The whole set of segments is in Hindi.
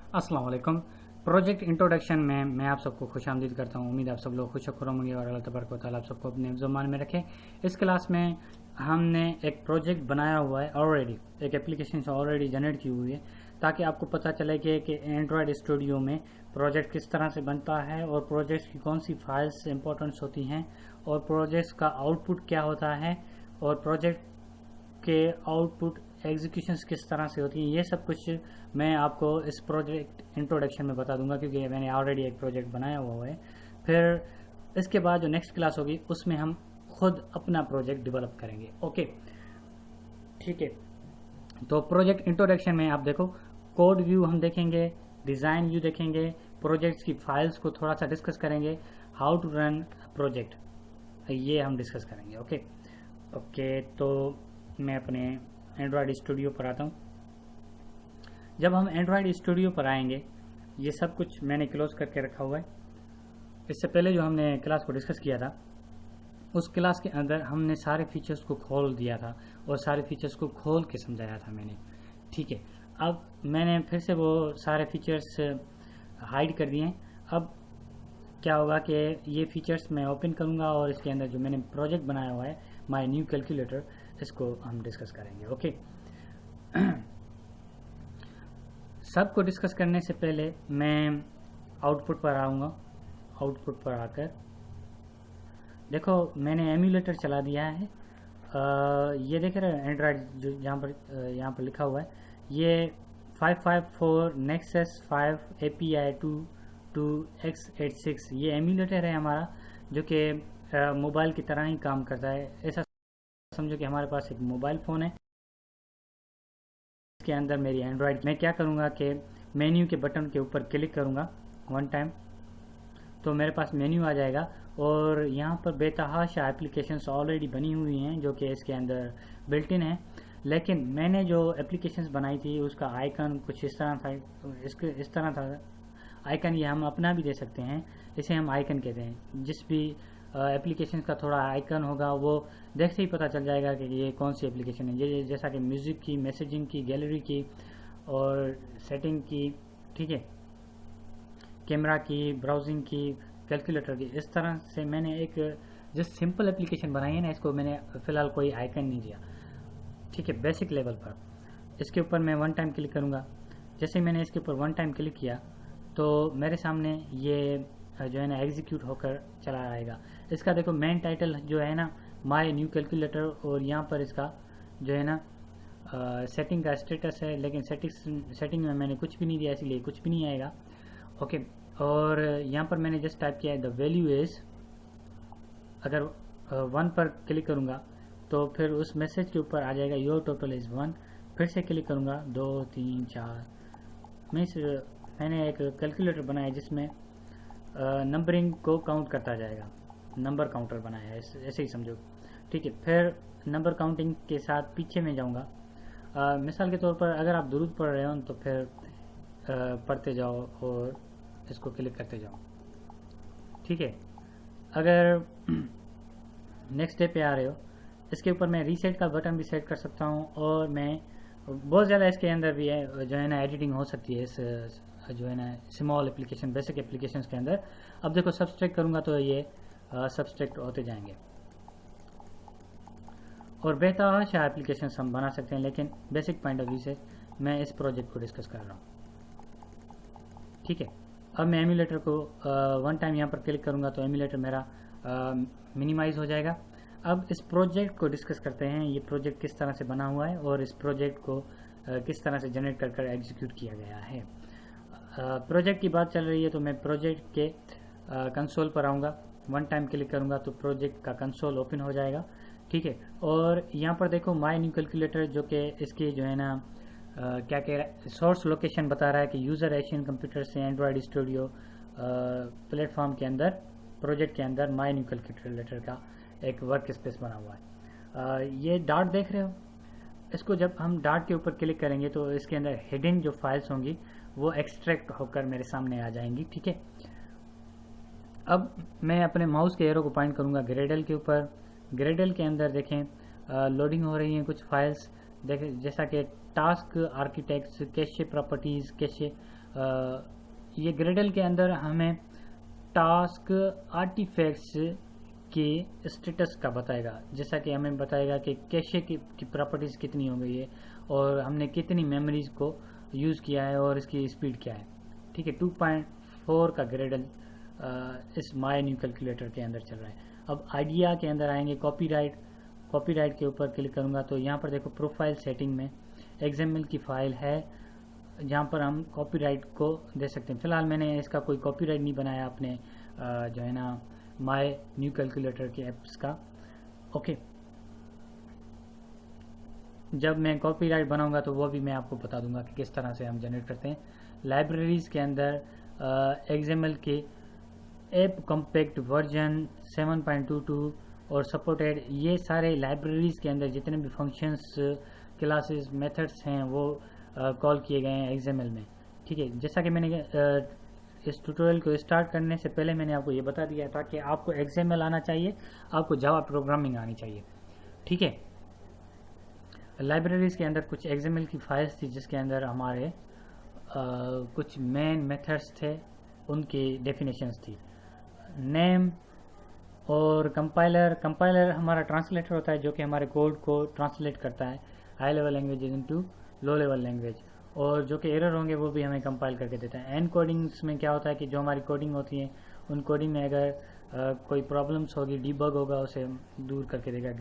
अस्सलाम वालेकुम। प्रोजेक्ट इंट्रोडक्शन में मैं आप सबको खुशामदीद करता हूँ। उम्मीद आप सब लोग खुश होंगे और अल्लाह तबारक व तआला आप सबको अपने ज़ुबान में रखे। इस क्लास में हमने एक प्रोजेक्ट बनाया हुआ है ऑलरेडी, एक एप्लीकेशन से ऑलरेडी जनरेट की हुई है, ताकि आपको पता चले कि एंड्रॉयड स्टूडियो में प्रोजेक्ट किस तरह से बनता है और प्रोजेक्ट की कौन सी फाइल्स इंपॉर्टेंट्स होती हैं और प्रोजेक्ट्स का आउटपुट क्या होता है और प्रोजेक्ट के आउटपुट एग्जीक्यूशंस किस तरह से होती हैं। ये सब कुछ मैं आपको इस प्रोजेक्ट इंट्रोडक्शन में बता दूंगा, क्योंकि मैंने ऑलरेडी एक प्रोजेक्ट बनाया हुआ है। फिर इसके बाद जो नेक्स्ट क्लास होगी उसमें हम खुद अपना प्रोजेक्ट डेवलप करेंगे। ओके, ठीक है। तो प्रोजेक्ट इंट्रोडक्शन में आप देखो, कोड व्यू हम देखेंगे, डिज़ाइन व्यू देखेंगे, प्रोजेक्ट्स की फाइल्स को थोड़ा सा डिस्कस करेंगे, हाउ टू रन प्रोजेक्ट, ये हम डिस्कस करेंगे। ओके ओके, तो मैं अपने एंड्रॉयड स्टूडियो पर आता हूँ। जब हम एंड्रॉयड स्टूडियो पर आएंगे, ये सब कुछ मैंने क्लोज करके रखा हुआ है। इससे पहले जो हमने क्लास को डिस्कस किया था, उस क्लास के अंदर हमने सारे फीचर्स को खोल दिया था और सारे फीचर्स को खोल के समझाया था मैंने, ठीक है। अब मैंने फिर से वो सारे फीचर्स हाइड कर दिए हैं। अब क्या होगा कि ये फीचर्स मैं ओपन करूँगा और इसके अंदर जो मैंने प्रोजेक्ट बनाया हुआ है, माय न्यू कैलकुलेटर, इसको हम डिस्कस करेंगे। ओके, सबको डिस्कस करने से पहले मैं आउटपुट पर आऊँगा। आउटपुट पर आकर देखो, मैंने एम्यूलेटर चला दिया है। ये देख रहे हैं एंड्रॉयड जो यहाँ पर लिखा हुआ है, ये 554 नेक्सस 5 API 2x86, ये एम्यूलेटर है हमारा, जो कि मोबाइल की तरह ही काम करता है। ऐसा समझो कि हमारे पास एक मोबाइल फ़ोन है, इसके अंदर मेरी एंड्रॉयड। मैं क्या करूँगा कि मेन्यू के बटन के ऊपर क्लिक करूँगा वन टाइम, तो मेरे पास मेन्यू आ जाएगा और यहाँ पर बेतहाशा एप्लीकेशंस ऑलरेडी बनी हुई हैं जो कि इसके अंदर बिल्ट इन है। लेकिन मैंने जो एप्लीकेशंस बनाई थी उसका आइकन कुछ इस तरह था, इस तरह था आइकन। ये हम अपना भी दे सकते हैं, इसे हम आइकन कहते हैं। जिस भी एप्लीकेशन का थोड़ा आइकन होगा वो देखते ही पता चल जाएगा कि ये कौन सी एप्लीकेशन है। ये जैसा कि म्यूज़िक की, मैसेजिंग की, गैलरी की और सेटिंग की, ठीक है, कैमरा की, ब्राउजिंग की, कैलकुलेटर की। इस तरह से मैंने एक जो सिंपल एप्लीकेशन बनाई है ना, इसको मैंने फ़िलहाल कोई आइकन नहीं दिया, ठीक है, बेसिक लेवल पर। इसके ऊपर मैं वन टाइम क्लिक करूँगा। जैसे मैंने इसके ऊपर वन टाइम क्लिक किया तो मेरे सामने ये जो है ना एग्जीक्यूट होकर चला आएगा। इसका देखो मेन टाइटल जो है ना माय न्यू कैलकुलेटर, और यहाँ पर इसका जो है ना सेटिंग का स्टेटस है, लेकिन सेटिंग में मैंने कुछ भी नहीं दिया, इसलिए कुछ भी नहीं आएगा। ओके, और यहाँ पर मैंने जस्ट टाइप किया है द वैल्यू इज़। अगर 1 पर क्लिक करूँगा तो फिर उस मैसेज के ऊपर आ जाएगा योर टोटल इज़ 1। फिर से क्लिक करूँगा 2 3 4। मैंने एक कैलकुलेटर बनाया जिसमें नंबरिंग को काउंट करता जाएगा, नंबर काउंटर बनाया है, ऐसे ही समझो, ठीक है। फिर नंबर काउंटिंग के साथ पीछे में जाऊँगा। मिसाल के तौर पर अगर आप दुरूद पढ़ रहे हो तो फिर पढ़ते जाओ और इसको क्लिक करते जाओ, ठीक है। अगर नेक्स्ट डे पे आ रहे हो, इसके ऊपर मैं रीसेट का बटन भी सेट कर सकता हूँ, और मैं बहुत ज़्यादा इसके अंदर भी है जो है ना एडिटिंग हो सकती है इस जो है ना स्मॉल एप्लीकेशन, बेसिक एप्लीकेशन के अंदर। अब देखो सब्सट्रैक्ट करूँगा तो ये सब्सट्रैक्ट होते जाएंगे और बेतहाशा एप्लीकेशन हम बना सकते हैं, लेकिन बेसिक पॉइंट ऑफ व्यू से मैं इस प्रोजेक्ट को डिस्कस कर रहा हूँ, ठीक है। अब मैं एम्यूलेटर को वन टाइम यहाँ पर क्लिक करूँगा तो एम्यूलेटर मेरा मिनिमाइज हो जाएगा। अब इस प्रोजेक्ट को डिस्कस करते हैं, ये प्रोजेक्ट किस तरह से बना हुआ है और इस प्रोजेक्ट को किस तरह से जनरेट कर एग्जीक्यूट किया गया है। प्रोजेक्ट की बात चल रही है तो मैं प्रोजेक्ट के कंसोल पर आऊँगा, वन टाइम क्लिक करूँगा तो प्रोजेक्ट का कंसोल ओपन हो जाएगा, ठीक है। और यहाँ पर देखो माय न्यू कैलकुलेटर, जो कि इसकी जो है ना क्या कह रहा है, सोर्स लोकेशन बता रहा है कि यूज़र एशियन कंप्यूटर से एंड्रॉयड स्टूडियो प्लेटफॉर्म के अंदर, प्रोजेक्ट के अंदर माय न्यू कैलकुलेटर का एक वर्क स्पेस बना हुआ है। ये डार्ट देख रहे हो, इसको जब हम डार्ट के ऊपर क्लिक करेंगे तो इसके अंदर हिडन जो फाइल्स होंगी वो एक्सट्रैक्ट होकर मेरे सामने आ जाएंगी, ठीक है। अब मैं अपने माउस के एरो को पॉइंट करूँगा ग्रेडल के ऊपर। ग्रेडल के अंदर देखें लोडिंग हो रही हैं कुछ फाइल्स, देखें जैसा कि task architects, cache properties, cache ये ग्रेडल के अंदर हमें टास्क आर्टिफैक्ट्स के स्टेटस का बताएगा, जैसा कि हमें बताएगा कि कैशे की प्रॉपर्टीज कितनी हो गई है और हमने कितनी मेमोरीज को यूज़ किया है और इसकी स्पीड क्या है। ठीक है, 2.4 का Gradle is my new calculator के अंदर चल रहा है। अब आइडिया के अंदर आएंगे, कॉपीराइट के ऊपर क्लिक करूंगा तो यहाँ पर देखो प्रोफाइल सेटिंग में XML की फाइल है जहाँ पर हम कॉपीराइट को दे सकते हैं। फिलहाल मैंने इसका कोई कॉपीराइट नहीं बनाया अपने जो है ना माय न्यू कैलकुलेटर के ऐप्स का। ओके, जब मैं कॉपीराइट बनाऊंगा तो वो भी मैं आपको बता दूंगा कि किस तरह से हम जनरेट करते हैं। लाइब्रेरीज के अंदर XML के ऐप कॉम्पैक्ट वर्जन 7.22 और सपोर्टेड, ये सारे लाइब्रेरीज के अंदर जितने भी फंक्शंस, क्लासेस, मेथड्स हैं वो कॉल किए गए हैं XML में। ठीक है, जैसा कि मैंने इस ट्यूटोरियल को स्टार्ट करने से पहले मैंने आपको ये बता दिया था कि आपको XML आना चाहिए, आपको जावा प्रोग्रामिंग आनी चाहिए। ठीक है, लाइब्रेरीज के अंदर कुछ XML की फाइल्स थी जिसके अंदर हमारे कुछ मेन मेथड्स थे, उनकी डेफिनेशंस थी। नेम और कंपाइलर हमारा ट्रांसलेटर होता है जो कि हमारे कोड को ट्रांसलेट करता है high level language into low level language, और जो कि एरर होंगे वो भी हमें कंपाइल करके देता है। एंड कोडिंग्स में क्या होता है कि जो हमारी कोडिंग होती है उन कोडिंग में अगर कोई प्रॉब्लम्स होगी, डीबग होगा, उसे दूर करके देगा।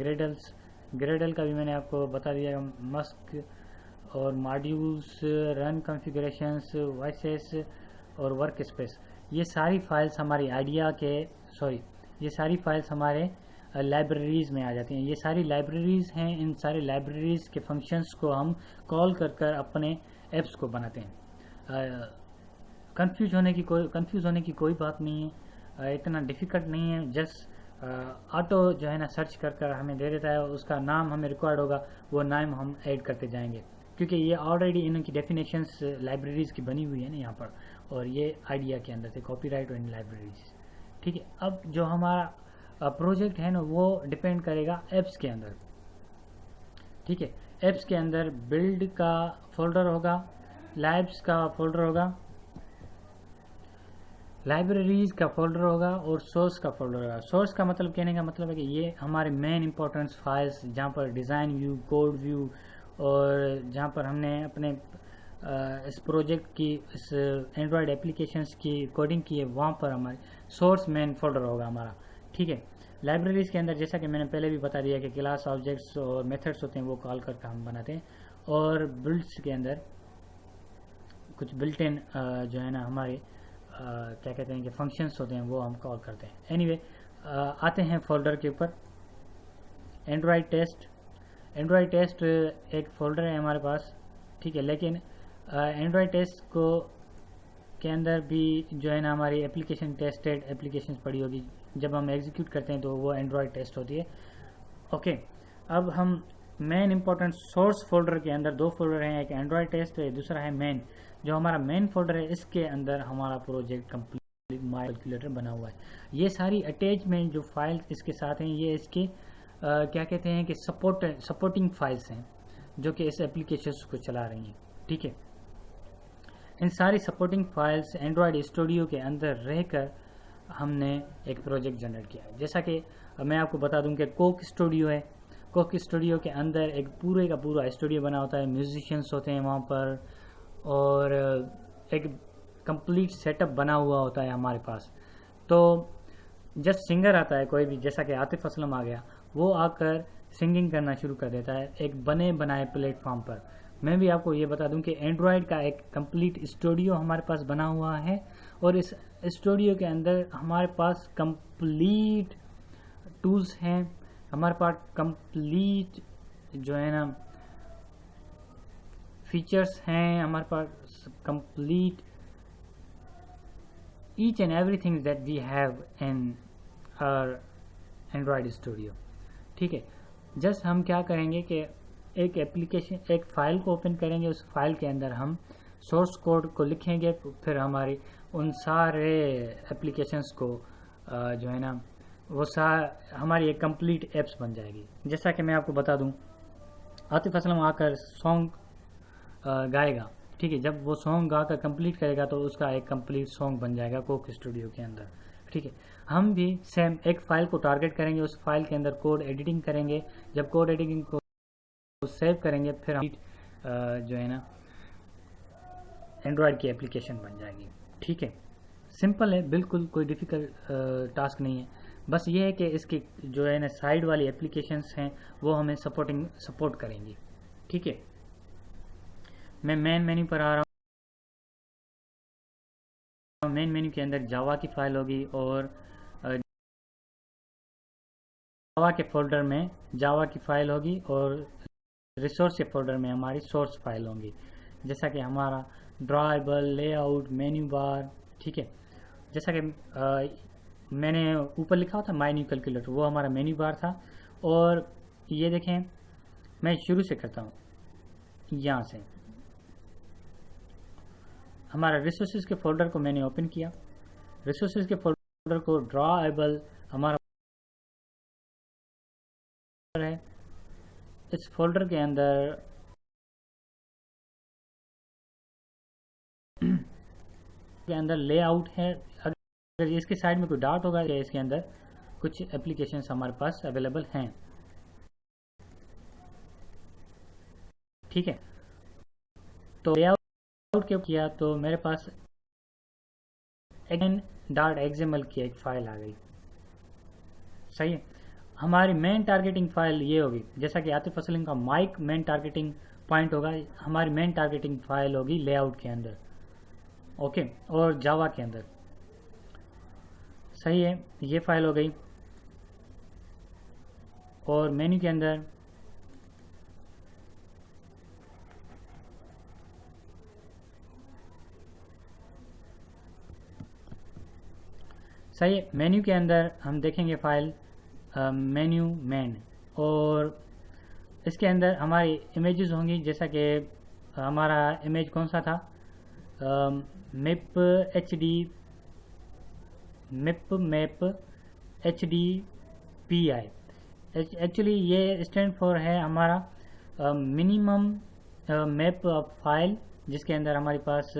ग्रेडल का भी मैंने आपको बता दिया, मस्क और मॉड्यूल्स, रन कॉन्फ़िगरेशंस, वॉइसेस और वर्क स्पेस, ये सारी फाइल्स हमारी ये सारी फाइल्स हमारे लाइब्रेरीज में आ जाती हैं। ये सारी लाइब्रेरीज हैं, इन सारी लाइब्रेरीज के फंक्शंस को हम कॉल कर अपने ऐप्स को बनाते हैं। कंफ्यूज होने की कोई बात नहीं है, इतना डिफ़िकल्ट नहीं है। जस्ट ऑटो जो है ना सर्च कर हमें दे देता है, उसका नाम हमें रिक्वायर्ड होगा, वो नाम हम ऐड करते जाएंगे, क्योंकि ये ऑलरेडी इनकी डेफिनेशंस लाइब्रेरीज की बनी हुई है ना यहाँ पर, और ये आइडिया के अंदर थे कॉपीराइट एंड लाइब्रेरीज। ठीक है, अब जो हमारा प्रोजेक्ट है ना वो डिपेंड करेगा ऐप्स के अंदर। ठीक है, ऐप्स के अंदर बिल्ड का फोल्डर होगा, लैब्स का फोल्डर होगा, लाइब्रेरीज का फोल्डर होगा और सोर्स का फोल्डर होगा। सोर्स का मतलब, कहने का मतलब है कि ये हमारे मेन इंपॉर्टेंस फाइल्स जहाँ पर डिज़ाइन व्यू, कोड व्यू, और जहाँ पर हमने अपने इस प्रोजेक्ट की, इस एंड्रॉयड एप्लीकेशंस की कोडिंग की है, वहाँ पर हमारे सोर्स मेन फोल्डर होगा हमारा। ठीक है, लाइब्रेरीज के अंदर जैसा कि मैंने पहले भी बता दिया कि क्लास, ऑब्जेक्ट्स और मेथड्स होते हैं वो कॉल करके हम बनाते हैं, और बिल्ड्स के अंदर कुछ बिल्ट इन जो है ना हमारे क्या कहते हैं कि फंक्शंस होते हैं वो हम कॉल करते हैं। एनीवे, आते हैं फोल्डर के ऊपर। एंड्रॉयड टेस्ट एक फोल्डर है हमारे पास। ठीक है, लेकिन एंड्रॉयड टेस्ट को के अंदर भी जो है ना हमारी एप्लीकेशन टेस्टेड एप्लीकेशंस पड़ी होगी, जब हम एग्जीक्यूट करते हैं तो वो एंड्रॉयड टेस्ट होती है। ओके, अब हम मेन इंपॉर्टेंट सोर्स फोल्डर के अंदर दो फोल्डर हैं, एक एंड्रॉयड टेस्ट है, दूसरा है मेन। जो हमारा मेन फोल्डर है इसके अंदर हमारा प्रोजेक्ट कंप्लीट माय कैलकुलेटर बना हुआ है। ये सारी अटैचमेंट जो फाइल्स इसके साथ हैं, ये इसके क्या कहते हैं कि सपोर्टिंग फाइल्स हैं जो कि इस एप्लीकेशन को चला रही हैं। ठीक है, इन सारी सपोर्टिंग फाइल्स एंड्रॉयड स्टूडियो के अंदर रहकर हमने एक प्रोजेक्ट जनरेट किया है। जैसा कि मैं आपको बता दूं कि कोक स्टूडियो है, कोक स्टूडियो के अंदर एक पूरे का पूरा स्टूडियो बना होता है, म्यूजिशियंस होते हैं वहाँ पर, और एक कंप्लीट सेटअप बना हुआ होता है हमारे पास। तो जस्ट सिंगर आता है कोई भी, जैसा कि आतिफ असलम आ गया, वो आकर सिंगिंग करना शुरू कर देता है एक बने बनाए प्लेटफॉर्म पर। मैं भी आपको ये बता दूं कि एंड्रॉयड का एक कंप्लीट स्टूडियो हमारे पास बना हुआ है, और इस स्टूडियो के अंदर हमारे पास कंप्लीट टूल्स हैं, हमारे पास कंप्लीट जो है ना फीचर्स हैं, हमारे पास complete each and everything that we have in our Android Studio. ठीक है, जस्ट हम क्या करेंगे कि एक एप्लीकेशन, एक फाइल को ओपन करेंगे, उस फाइल के अंदर हम सोर्स कोड को लिखेंगे, फिर हमारी उन सारे एप्लीकेशंस को जो है ना वो हमारी एक कंप्लीट एप्स बन जाएगी। जैसा कि मैं आपको बता दूं, आतिफ असलम आकर सॉन्ग गाएगा, ठीक है। जब वो सॉन्ग गाकर कंप्लीट करेगा तो उसका एक कंप्लीट सॉन्ग बन जाएगा कोक स्टूडियो के अंदर। ठीक है, हम भी सेम एक फाइल को टारगेट करेंगे, उस फाइल के अंदर कोड एडिटिंग करेंगे। जब कोड एडिटिंग को सेव करेंगे फिर हम जो है ना एंड्रॉयड की एप्लीकेशन बन जाएगी। ठीक है, सिंपल है, बिल्कुल कोई डिफ़िकल्ट टास्क नहीं है। बस ये है कि इसकी जो है ना साइड वाली एप्लीकेशंस हैं वो हमें सपोर्ट करेंगी। ठीक है, मैं मेन मेन्यू पर आ रहा हूँ। मेन मेन्यू के अंदर जावा की फाइल होगी और जावा के फोल्डर में जावा की फाइल होगी और रिसोर्स के फोल्डर में हमारी सोर्स फाइल होंगी, जैसा कि हमारा ड्राइबल, लेआउट, मेन्यू बार। ठीक है, जैसा कि मैंने ऊपर लिखा हुआ था माय न्यू कैलकुलेटर, वो हमारा मेन्यू बार था। और ये देखें, मैं शुरू से करता हूँ, यहाँ से हमारा रिसोर्सेज के फोल्डर को मैंने ओपन किया। रिसोर्सेज के फोल्डर को ड्राइबल हमारा है। इस फोल्डर के अंदर लेआउट है। अगर इसके साइड में कोई डॉट होगा या इसके अंदर कुछ एप्लीकेशंस हमारे पास अवेलेबल हैं। ठीक है, तो लेआउट के किया तो मेरे पास .xml की एक फाइल आ गई। सही है, हमारी मेन टारगेटिंग फाइल ये होगी, जैसा कि आतिफ असलम का माइक मेन टारगेटिंग पॉइंट होगा, हमारी मेन टारगेटिंग फाइल होगी लेआउट के अंदर। ओके, और जावा के अंदर। सही है, ये फाइल हो गई। और मेन्यू के अंदर सही है, मेन्यू के अंदर हम देखेंगे फाइल मेन्यू मेन, और इसके अंदर हमारी इमेजेस होंगी, जैसा कि हमारा इमेज कौन सा था, मिप HDPI। एक्चुअली ये स्टैंड फॉर है हमारा मिनिमम मैप ऑफ फाइल, जिसके अंदर हमारे पास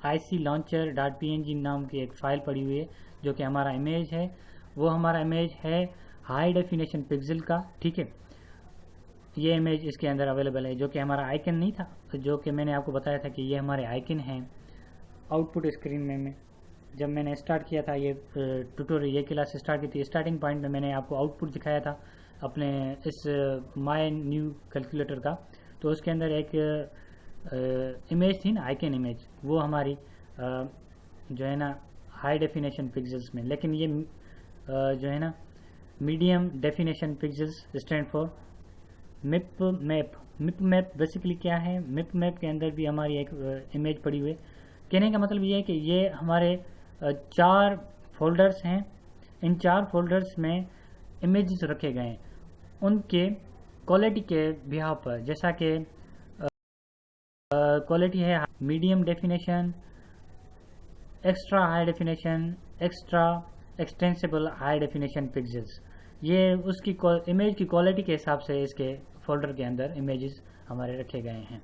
ICLauncher.png नाम की एक फ़ाइल पड़ी हुई है, जो कि हमारा इमेज है। वो हमारा इमेज है हाई डेफिनेशन पिक्सल का। ठीक है, ये इमेज इसके अंदर अवेलेबल है, जो कि हमारा आइकन नहीं था, जो कि मैंने आपको बताया था कि ये हमारे आइकन हैं आउटपुट स्क्रीन में। जब मैंने स्टार्ट किया था ये ट्यूटोरियल, ये क्लास स्टार्ट की थी, स्टार्टिंग पॉइंट में मैंने आपको आउटपुट दिखाया था अपने इस माय न्यू कैलकुलेटर का। तो उसके अंदर एक इमेज थी ना, आइकन इमेज, वो हमारी जो है ना हाई डेफिनेशन पिक्सल्स में। लेकिन ये जो है ना medium definition pixels stand for mip map. Basically क्या है, मिप मैप के अंदर भी हमारी एक इमेज पड़ी हुई है। कहने का मतलब ये है कि ये हमारे 4 फोल्डर्स हैं, इन 4 फोल्डर्स में इमेजेस रखे गए हैं उनके क्वालिटी के बिहाव पर, जैसा कि क्वालिटी है medium definition, extra high definition, extra extensible high definition pixels. ये उसकी इमेज की क्वालिटी के हिसाब से इसके फोल्डर के अंदर इमेजेस हमारे रखे गए हैं।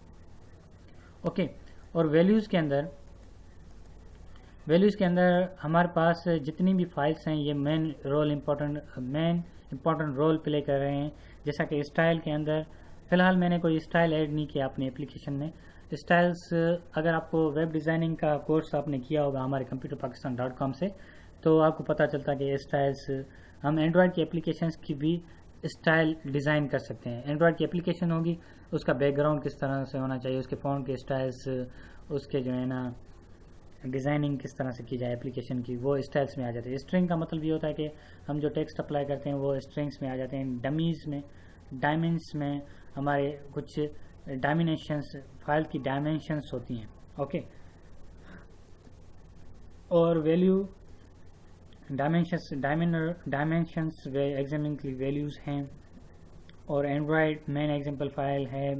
ओके, और वैल्यूज़ के अंदर हमारे पास जितनी भी फाइल्स हैं ये मेन इम्पोर्टेंट रोल प्ले कर रहे हैं। जैसा कि स्टाइल के अंदर फ़िलहाल मैंने कोई स्टाइल ऐड नहीं किया अपनी एप्लीकेशन में। स्टाइल्स, अगर आपको वेब डिज़ाइनिंग का कोर्स आपने किया होगा हमारे computerpakistan.com से, तो आपको पता चलता है कि स्टाइल्स हम एंड्रॉयड की एप्लीकेशंस की भी स्टाइल डिज़ाइन कर सकते हैं। एंड्रॉयड की एप्लीकेशन होगी, उसका बैकग्राउंड किस तरह से होना चाहिए, उसके फ़ॉन्ट के स्टाइल्स, उसके जो है ना डिज़ाइनिंग किस तरह से की जाए एप्लीकेशन की, वो स्टाइल्स में आ जाते हैं। स्ट्रिंग का मतलब ये होता है कि हम जो टेक्स्ट अप्लाई करते हैं वो स्ट्रिंग्स में आ जाते हैं। डमीज़ में, डायमेंस में हमारे कुछ डायमेंशंस, फाइल की डायमेंशंस होती हैं। ओके, और वैल्यू डायमेंशंस वे एग्जाम्पल की वैल्यूज़ हैं। और एंड्रॉयड मेन एग्जाम्पल फाइल है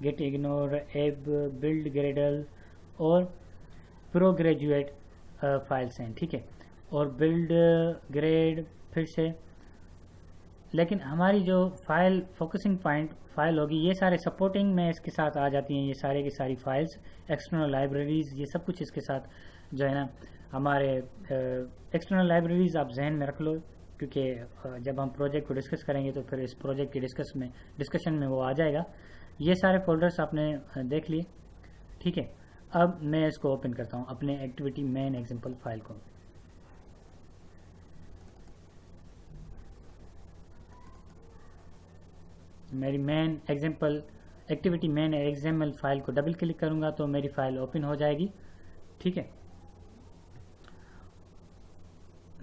गेट, इग्नोर, एब, बिल्ड, ग्रेडल और प्रो ग्रेजुएट फाइल्स हैं। ठीक है, और बिल्ड, ग्रेड, फिर से लेकिन हमारी जो फाइल फोकसिंग पॉइंट फाइल होगी, ये सारे सपोर्टिंग में इसके साथ आ जाती हैं, ये सारे की सारी फाइल्स, एक्सटर्नल लाइब्रेरीज, ये सब कुछ इसके साथ जो है ना हमारे एक्सटर्नल लाइब्रेरीज आप जहन में रख लो, क्योंकि जब हम प्रोजेक्ट को डिस्कस करेंगे तो फिर इस प्रोजेक्ट की डिस्कशन में वो आ जाएगा। ये सारे फोल्डर्स आपने देख लिए, ठीक है। अब मैं इसको ओपन करता हूँ अपने एक्टिविटी मेन एग्जाम्पल फाइल को। मेरी main example activity main XML file को डबल क्लिक करूंगा तो मेरी फाइल ओपन हो जाएगी, ठीक है।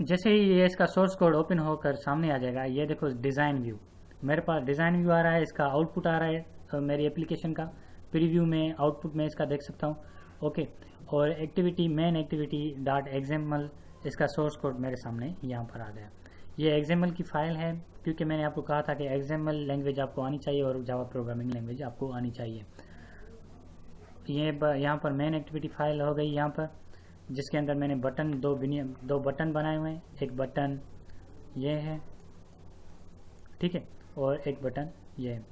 जैसे ही ये इसका सोर्स कोड ओपन होकर सामने आ जाएगा, ये देखो डिज़ाइन व्यू, मेरे पास डिज़ाइन व्यू आ रहा है, इसका आउटपुट आ रहा है मेरी एप्लीकेशन का। प्रीव्यू में आउटपुट में इसका देख सकता हूँ, ओके। और activity main activity dot XML, इसका सोर्स कोड मेरे सामने यहाँ पर आ गया। ये एक्सएमएल की फाइल है, क्योंकि मैंने आपको कहा था कि एक्सएमएल लैंग्वेज आपको आनी चाहिए और जावा प्रोग्रामिंग लैंग्वेज आपको आनी चाहिए। ये यहाँ पर मेन एक्टिविटी फाइल हो गई यहाँ पर, जिसके अंदर मैंने बटन दो बटन बनाए हुए हैं। एक बटन ये है, ठीक है, और एक बटन ये है।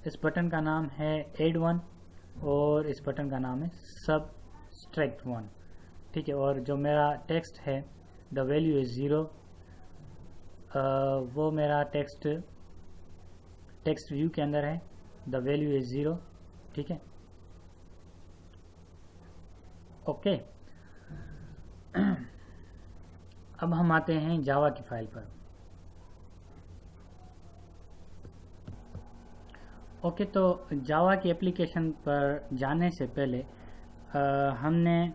इस बटन का नाम है एड 1 और इस बटन का नाम है सबस्ट्रैक्ट 1, ठीक है। और जो मेरा टेक्स्ट है द वैल्यू इज 0, वो मेरा टेक्स्ट व्यू के अंदर है, द वैल्यू इज 0, ठीक है, ओके। अब हम आते हैं जावा की फाइल पर, ओके। तो जावा की एप्लीकेशन पर जाने से पहले हमने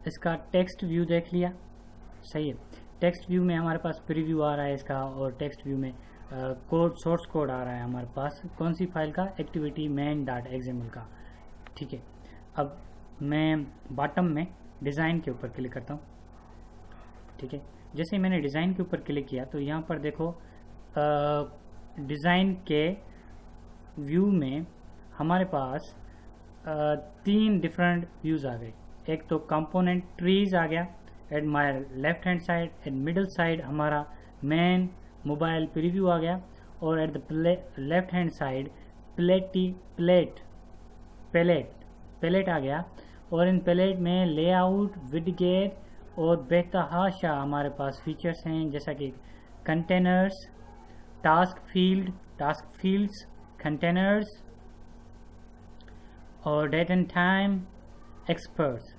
इसका टेक्स्ट व्यू देख लिया, सही है। टेक्स्ट व्यू में हमारे पास प्रीव्यू आ रहा है इसका, और टेक्स्ट व्यू में कोड सोर्स कोड आ रहा है हमारे पास, कौन सी फाइल का, एक्टिविटी मेन डॉट एक्सएमएल का, ठीक है। अब मैं बॉटम में डिज़ाइन के ऊपर क्लिक करता हूँ, ठीक है। जैसे ही मैंने डिज़ाइन के ऊपर क्लिक किया तो यहाँ पर देखो डिज़ाइन के व्यू में हमारे पास 3 डिफरेंट व्यूज़ आ गए। एक तो कंपोनेंट ट्रीज आ गया at my left hand side, at middle side हमारा मेन मोबाइल प्रीव्यू आ गया, और at the left hand side palette आ गया। और इन पैलेट में लेआउट, विडगेट और बेतहाशा हमारे पास फीचर्स हैं, जैसा कि कंटेनर्स, टास्क फील्ड्स, कंटेनर्स और डेट एंड टाइम, एक्सपर्ट्स,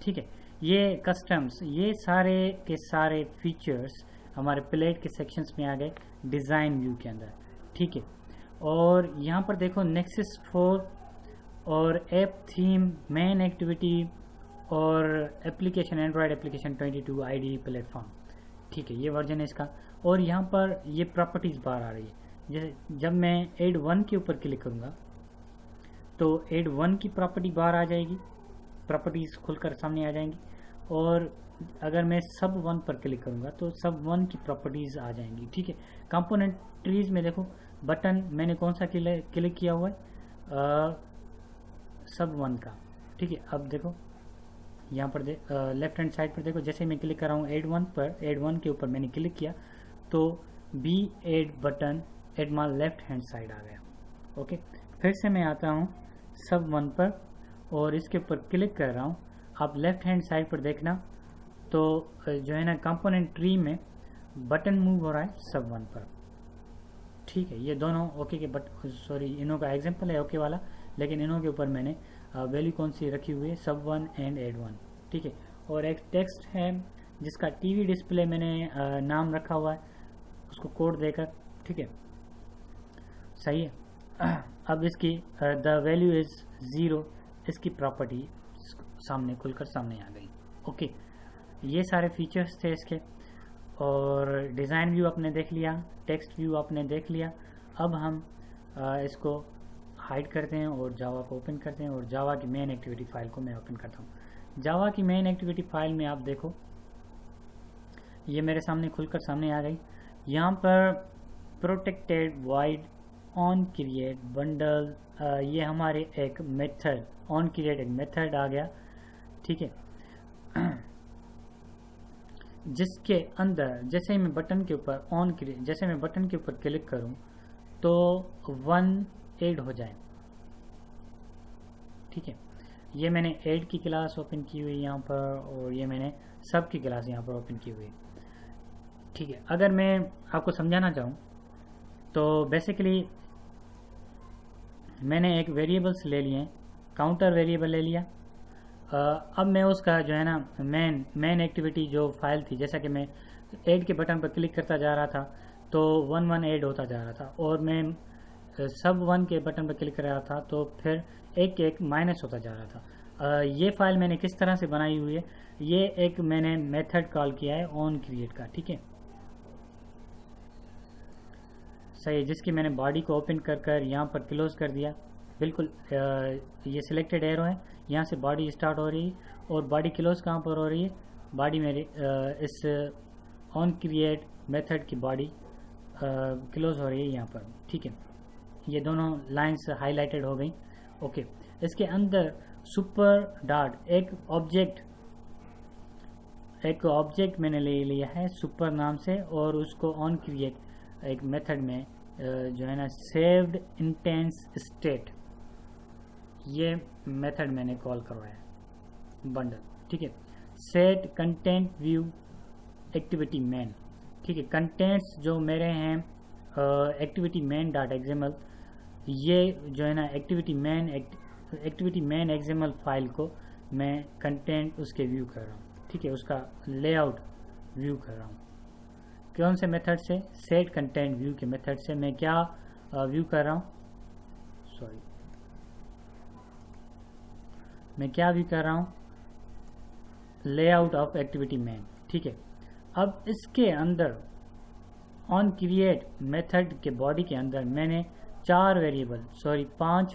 ठीक है। ये कस्टम्स, ये सारे के सारे फीचर्स हमारे प्लेट के सेक्शंस में आ गए डिज़ाइन व्यू के अंदर, ठीक है। और यहाँ पर देखो नेक्सस 4 और ऐप थीम, मेन एक्टिविटी और application, Android application 22 ID platform, ठीक है, ये वर्जन है इसका। और यहाँ पर ये प्रॉपर्टीज़ बाहर आ रही है। जैसे जब मैं एड 1 के ऊपर क्लिक करूँगा तो एड 1 की प्रॉपर्टी बाहर आ जाएगी, प्रॉपर्टीज़ खुलकर सामने आ जाएंगी। और अगर मैं सब 1 पर क्लिक करूँगा तो सब 1 की प्रॉपर्टीज़ आ जाएंगी, ठीक है। कंपोनेंट ट्रीज में देखो बटन मैंने कौन सा क्लिक किया हुआ है, सब 1 का, ठीक है। अब देखो यहाँ पर लेफ्ट हैंड साइड पर देखो, जैसे मैं क्लिक कर रहा हूँ एड 1 पर, एड 1 के ऊपर मैंने क्लिक किया तो बी add button at my left hand side आ गया, ओके। फिर से मैं आता हूँ सब 1 पर और इसके ऊपर क्लिक कर रहा हूँ। आप लेफ्ट हैंड साइड पर देखना तो जो है ना कंपोनेंट ट्री में बटन मूव हो रहा है सब 1 पर, ठीक है। ये दोनों ओके के इन्हों का एग्जांपल है ओके वाला, लेकिन इन्हों के ऊपर मैंने वैल्यू कौन सी रखी हुई है, सब 1 एंड एड 1, ठीक है। और एक टेक्स्ट है जिसका टीवी डिस्प्ले मैंने नाम रखा हुआ है उसको कोड देकर, ठीक है, सही है। अब इसकी द वैल्यू इज 0, इसकी प्रॉपर्टी सामने खुलकर सामने आ गई, ओके। ये सारे फीचर्स थे इसके। और डिज़ाइन व्यू आपने देख लिया, टेक्स्ट व्यू आपने देख लिया। अब हम इसको हाइड करते हैं और जावा को ओपन करते हैं, और जावा की मेन एक्टिविटी फाइल को मैं ओपन करता हूँ। जावा की मेन एक्टिविटी फाइल में आप देखो ये मेरे सामने खुलकर सामने आ गई। यहाँ पर protected wide on create bundle, ये हमारे एक मेथड ऑन क्रिएट एक मेथड आ गया, ठीक है। जिसके अंदर जैसे ही मैं बटन के ऊपर जैसे मैं बटन के ऊपर क्लिक करूं तो 1 ऐड हो जाए। ठीक है, ये मैंने ऐड की क्लास ओपन की हुई यहाँ पर, और ये मैंने सब की क्लास यहाँ पर ओपन की हुई है। ठीक है, अगर मैं आपको समझाना चाहूँ तो बेसिकली मैंने एक वेरिएबल्स ले लिए, काउंटर वेरिएबल ले लिया। अब मैं उसका जो है ना मेन एक्टिविटी जो फाइल थी, जैसा कि मैं ऐड के बटन पर क्लिक करता जा रहा था तो 1 ऐड होता जा रहा था, और मैं सब 1 के बटन पर क्लिक कर रहा था तो फिर एक माइनस होता जा रहा था। ये फाइल मैंने किस तरह से बनाई हुई है, ये एक मैंने मेथड कॉल किया है ऑन क्रिएट का। ठीक है, सही, जिसकी मैंने बॉडी को ओपन कर यहाँ पर क्लोज कर दिया। बिल्कुल ये सिलेक्टेड एरो है, यहाँ से बॉडी स्टार्ट हो रही है, और बॉडी क्लोज कहाँ पर हो रही है, बॉडी मेरी इस ऑन क्रिएट मेथड की बॉडी क्लोज हो रही है यहाँ पर। ठीक है, ये दोनों लाइंस हाईलाइटेड हो गई। ओके, इसके अंदर सुपर डॉट एक ऑब्जेक्ट मैंने ले लिया है सुपर नाम से, और उसको ऑन क्रिएट एक मेथड में जो है ना सेव्ड इंटेंस स्टेट, ये मेथड मैंने कॉल करवाया बंडल। ठीक है, set content view activity main. ठीक है, कंटेंट्स जो मेरे हैं एक्टिविटी मेन डॉट एक्सएमएल, ये जो है ना एक्टिविटी मेन एक्सएमएल फाइल को मैं कंटेंट उसके व्यू कर रहा हूँ। ठीक है, उसका लेआउट व्यू कर रहा हूँ। कौन से मेथड से, सेट कंटेंट व्यू के मेथड से मैं क्या व्यू कर रहा हूँ, मैं क्या व्यू कर रहा हूँ, लेआउट ऑफ एक्टिविटी मेन। ठीक है, अब इसके अंदर ऑन क्रिएट मेथड के बॉडी के अंदर मैंने 5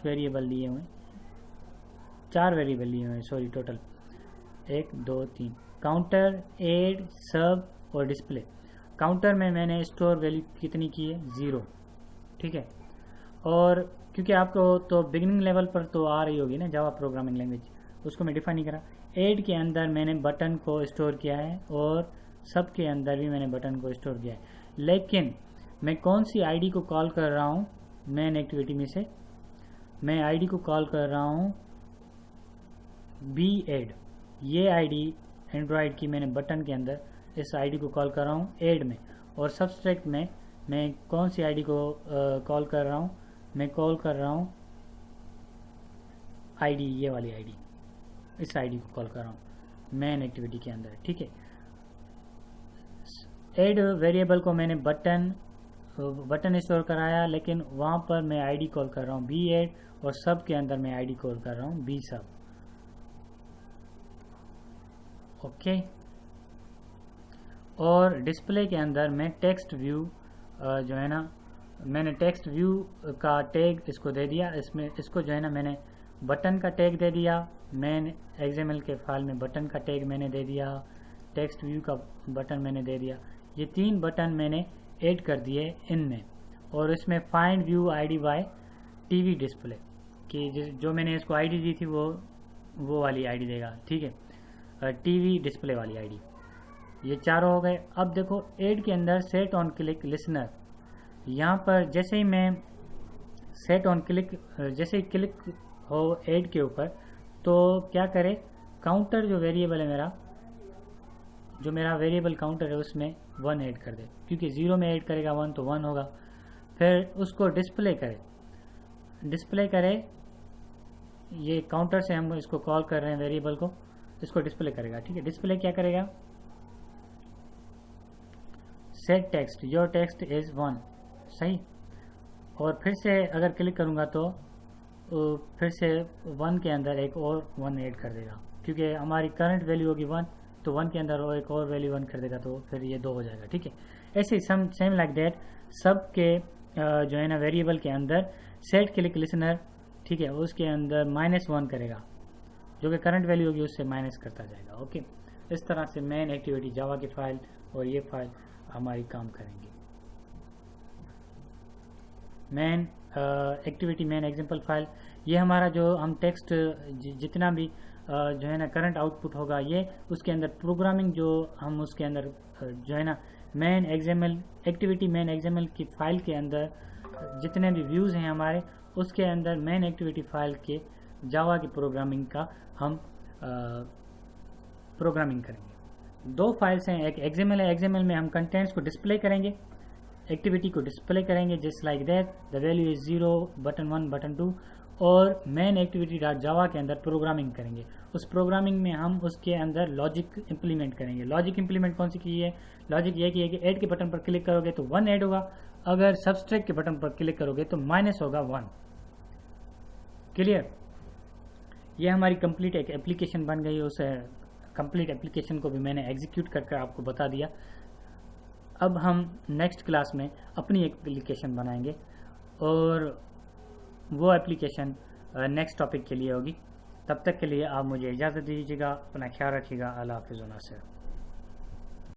वेरिएबल लिए हुए, 4 वेरिएबल लिए हुए सॉरी, टोटल 1 2 3, काउंटर, ऐड, सब और डिस्प्ले। काउंटर में मैंने स्टोर वैल्यू कितनी की है, 0। ठीक है, और क्योंकि आपको तो बिगिनिंग लेवल पर तो आ रही होगी ना जावा प्रोग्रामिंग लैंग्वेज, उसको मैं डिफाइन नहीं करा। ऐड के अंदर मैंने बटन को स्टोर किया है, और सब के अंदर भी मैंने बटन को स्टोर किया है। लेकिन मैं कौन सी आईडी को कॉल कर रहा हूँ, मेन एक्टिविटी में से मैं आईडी को कॉल कर रहा हूँ बी एड। ये आईडी एंड्रॉयड की मैंने बटन के अंदर इस आईडी को कॉल कर रहा हूँ ऐड में, और सब्सट्रैक्ट में मैं कौन सी आईडी को कॉल कर रहा हूँ, मैं कॉल कर रहा हूँ आईडी, ये वाली आईडी, इस आईडी को कॉल कर रहा हूँ मेन एक्टिविटी के अंदर। ठीक है, ऐड वेरिएबल को मैंने बटन स्टोर कराया, लेकिन वहाँ पर मैं आईडी कॉल कर रहा हूँ बी ऐड, और सब के अंदर मैं आईडी कॉल कर रहा हूँ बी सब। ओके, और डिस्प्ले के अंदर मैं टेक्स्ट व्यू जो है ना, मैंने टेक्स्ट व्यू का टैग इसको दे दिया, इसको जो है ना मैंने बटन का टैग दे दिया, मेन एक्सएमएल के फाइल में बटन का टैग मैंने दे दिया, टेक्स्ट व्यू का बटन मैंने दे दिया। ये 3 बटन मैंने ऐड कर दिए इनमें, और इसमें find view ID by TV display कि जो मैंने इसको आईडी दी थी वो वाली आईडी देगा। ठीक है, टीवी डिस्प्ले वाली आईडी, ये चारों हो गए। अब देखो ऐड के अंदर सेट ऑन क्लिक लिसनर, यहाँ पर जैसे ही मैं सेट ऑन क्लिक, जैसे ही क्लिक हो ऐड के ऊपर, तो क्या करे, काउंटर जो वेरिएबल है मेरा, जो मेरा वेरिएबल काउंटर है उसमें 1 ऐड कर दे, क्योंकि 0 में ऐड करेगा 1 तो 1 होगा। फिर उसको डिस्प्ले करे, ये काउंटर से हम इसको कॉल कर रहे हैं वेरिएबल को, इसको डिस्प्ले करेगा। ठीक है, डिस्प्ले क्या करेगा, set text your text is 1, सही। और फिर से अगर क्लिक करूंगा तो फिर से 1 के अंदर एक और 1 ऐड कर देगा, क्योंकि हमारी करंट वैल्यू होगी 1, तो 1 के अंदर एक और वैल्यू 1 कर देगा, तो फिर ये 2 हो जाएगा। ठीक है, ऐसे सेम लाइक दैट सब के जो है ना वेरिएबल के अंदर सेट क्लिक लिसनर, ठीक है, उसके अंदर -1 करेगा, जो कि करंट वैल्यू होगी उससे माइनस करता जाएगा। ओके, इस तरह से मेन एक्टिविटी जावा की फाइल और ये फाइल हमारी काम करेंगे। Main activity main example file, ये हमारा जो हम टेक्स्ट जितना भी जो है ना करंट आउटपुट होगा ये, उसके अंदर प्रोग्रामिंग जो हम उसके अंदर जो है ना main XML activity main XML की फाइल के अंदर जितने भी व्यूज़ हैं हमारे, उसके अंदर मेन एक्टिविटी फाइल के जावा की प्रोग्रामिंग का हम प्रोग्रामिंग करेंगे। दो फाइल्स हैं, एक एक्सएमएल है, एक्सएमएल में हम कंटेंट्स को डिस्प्ले करेंगे, एक्टिविटी को डिस्प्ले करेंगे just like that, the value is 0 button 1 button 2, और मेन एक्टिविटी डॉट जावा के अंदर प्रोग्रामिंग करेंगे। उस प्रोग्रामिंग में हम उसके अंदर लॉजिक इंप्लीमेंट करेंगे। लॉजिक इंप्लीमेंट कौन सी की है? लॉजिक ये की है कि ऐड के बटन पर क्लिक करोगे तो 1 ऐड होगा, अगर सब्सट्रैक्ट के बटन पर क्लिक करोगे तो माइनस होगा 1। क्लियर? ये हमारी कंप्लीट एक एप्लीकेशन बन गई। उस कंप्लीट एप्लीकेशन को भी मैंने एग्जीक्यूट करके आपको बता दिया। अब हम नेक्स्ट क्लास में अपनी एक एप्लीकेशन बनाएंगे और वो एप्लीकेशन नेक्स्ट टॉपिक के लिए होगी। तब तक के लिए आप मुझे इजाज़त दीजिएगा, अपना ख्याल रखिएगा। अल्लाह हाफ़िज़।